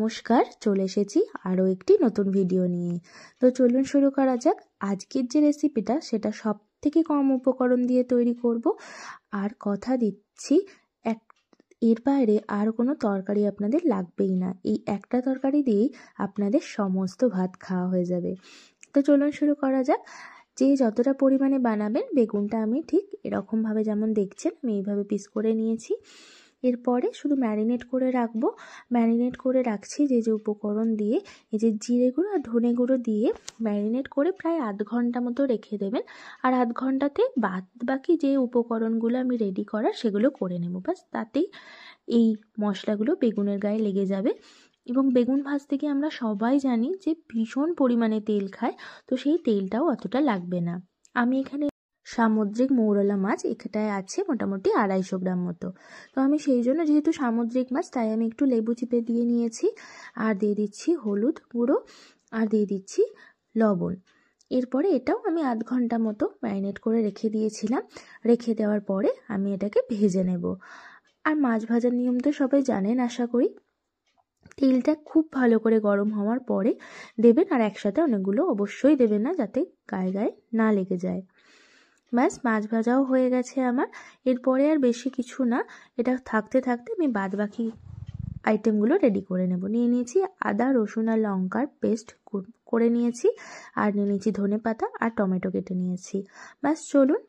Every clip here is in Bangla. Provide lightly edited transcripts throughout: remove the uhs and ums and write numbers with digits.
নমস্কার, চলে এসেছি আরও একটি নতুন ভিডিও নিয়ে। তো চলুন শুরু করা যাক। আজকের যে রেসিপিটা সেটা সব থেকে কম উপকরণ দিয়ে তৈরি করব, আর কথা দিচ্ছি এর বাইরে আর কোনো তরকারি আপনাদের লাগবেই না। এই একটা তরকারি দিয়েই আপনাদের সমস্ত ভাত খাওয়া হয়ে যাবে। তো চলুন শুরু করা যাক। যে যতটা পরিমাণে বানাবেন, বেগুনটা আমি ঠিক এরকমভাবে যেমন দেখছেন আমি এইভাবে পিস করে নিয়েছি। এরপরে শুধু ম্যারিনেট করে রাখবো। ম্যারিনেট করে রাখছি যে উপকরণ দিয়ে, এই যে জিরে গুঁড়ো আর ধনে গুঁড়ো দিয়ে ম্যারিনেট করে প্রায় আধ ঘন্টা মতো রেখে দেবেন। আর আধ ঘন্টাতে বাকি যে উপকরণগুলো আমি রেডি করার সেগুলো করে নেব। ব্যাস, তাতেই এই মশলাগুলো বেগুনের গায়ে লেগে যাবে। এবং বেগুন ভাজতে গিয়ে আমরা সবাই জানি যে ভীষণ পরিমাণে তেল খায়, তো সেই তেলটাও অতটা লাগবে না। আমি এখানে সামুদ্রিক মৌরলা মাছ এখানটায় আছে মোটামুটি 250 গ্রাম মতো। তো আমি সেই জন্য, যেহেতু সামুদ্রিক মাছ, তাই আমি একটু লেবু চিপে দিয়ে নিয়েছি। আর দিয়ে দিচ্ছি হলুদ গুঁড়ো, আর দিয়ে দিচ্ছি লবণ। এরপরে এটাও আমি আধ ঘন্টা মতো ম্যারিনেট করে রেখে দিয়েছিলাম। রেখে দেওয়ার পরে আমি এটাকে ভেজে নেব। আর মাছ ভাজার নিয়ম তো সবাই জানেন আশা করি। তেলটা খুব ভালো করে গরম হওয়ার পরে দেবেন, আর একসাথে অনেকগুলো অবশ্যই দেবেন না, যাতে গায়ে গায়ে না লেগে যায়। ব্যাস, মাছ ভাজাও হয়ে গেছে আমার। এরপরে আর বেশি কিছু না, এটা থাকতে থাকতে আমি বাদ বাকি আইটেমগুলো রেডি করে নেব। নিয়ে নিয়েছি আদা, রসুন আর লঙ্কার পেস্ট করে নিয়েছি, আর নিয়ে নিয়েছি ধনেপাতা আর টমেটো কেটে নিয়েছি। ব্যাস, চলুন।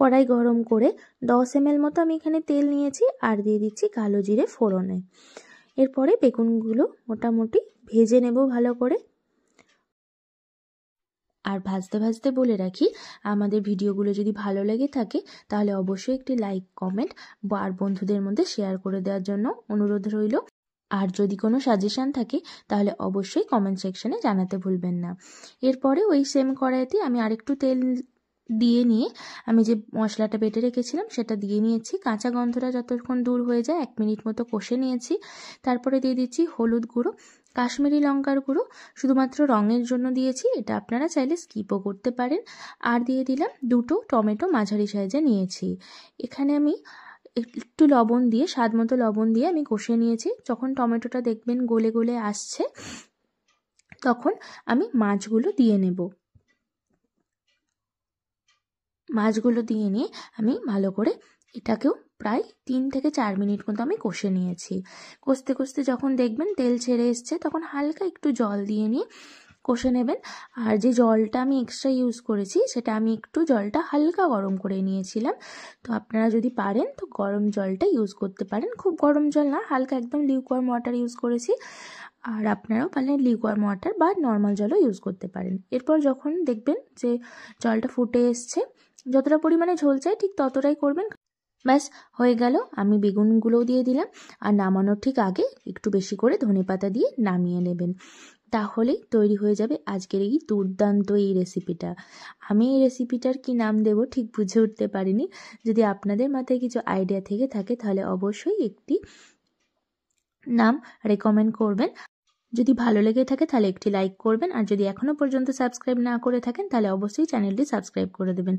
কড়াই গরম করে 10 ml মতো আমি এখানে তেল নিয়েছি, আর দিয়ে দিচ্ছি কালো জিরে ফোড়নে। এরপরে বেগুনগুলো মোটামুটি ভেজে নেব ভালো করে। আর ভাজতে ভাজতে বলে রাখি, আমাদের ভিডিওগুলো যদি ভালো লেগে থাকে তাহলে অবশ্যই একটি লাইক, কমেন্ট আর বন্ধুদের মধ্যে শেয়ার করে দেওয়ার জন্য অনুরোধ রইল। আর যদি কোনো সাজেশান থাকে তাহলে অবশ্যই কমেন্ট সেকশনে জানাতে ভুলবেন না। এরপরে ওই সেম কড়াইতে আমি আরেকটু তেল দিয়ে নিয়ে আমি যে মশলাটা বেটে রেখেছিলাম সেটা দিয়ে নিয়েছি। কাঁচা গন্ধটা যতক্ষণ দূর হয়ে যায় 1 মিনিট মতো কষে নিয়েছি। তারপরে দিয়ে দিচ্ছি হলুদ গুঁড়ো, কাশ্মীরি লঙ্কার গুঁড়ো, শুধুমাত্র রঙের জন্য দিয়েছি, এটা আপনারা চাইলে স্কিপও করতে পারেন। আর দিয়ে দিলাম 2টো টমেটো মাঝারি সাইজে নিয়েছি। এখানে আমি একটু লবণ দিয়ে, স্বাদ মতো লবণ দিয়ে আমি কষে নিয়েছি। যখন টমেটোটা দেখবেন গলে গলে আসছে, তখন আমি মাছগুলো দিয়ে নেব। মাছগুলো দিয়ে নিয়ে আমি ভালো করে এটাকেও প্রায় 3 থেকে 4 মিনিট মতো আমি কষে নিয়েছি। কষতে কষতে যখন দেখবেন তেল ছেড়ে এসছে, তখন হালকা একটু জল দিয়ে নিয়ে কষে নেবেন। আর যে জলটা আমি এক্সট্রা ইউজ করেছি, সেটা আমি একটু জলটা হালকা গরম করে নিয়েছিলাম। তো আপনারা যদি পারেন তো গরম জলটা ইউজ করতে পারেন, খুব গরম জল না, হালকা একদম লিউকওয়ার্ম ওয়াটার ইউজ করেছি। আর আপনারাও পারলে লিউকওয়ার্ম ওয়াটার বা নর্মাল জলও ইউজ করতে পারেন। এরপর যখন দেখবেন যে জলটা ফুটে এসছে, যতটা পরিমাণে ঝোল চাই ঠিক ততটাই করবেন। ব্যাস, হয়ে গেল। আমি বেগুনগুলোও দিয়ে দিলাম, আর নামানোর ঠিক আগে একটু বেশি করে ধনেপাতা দিয়ে নামিয়ে নেবেন। তাহলেই তৈরি হয়ে যাবে আজকের এই দুর্দান্ত এই রেসিপিটা। আমি এই রেসিপিটার কি নাম দেব ঠিক বুঝে উঠতে পারিনি। যদি আপনাদের মাথায় কিছু আইডিয়া থেকে থাকে তাহলে অবশ্যই একটি নাম রেকমেন্ড করবেন। যদি ভালো লেগে থাকে তাহলে একটি লাইক করবেন, আর যদি এখনো পর্যন্ত সাবস্ক্রাইব না করে থাকেন তাহলে অবশ্যই চ্যানেলটি সাবস্ক্রাইব করে দেবেন।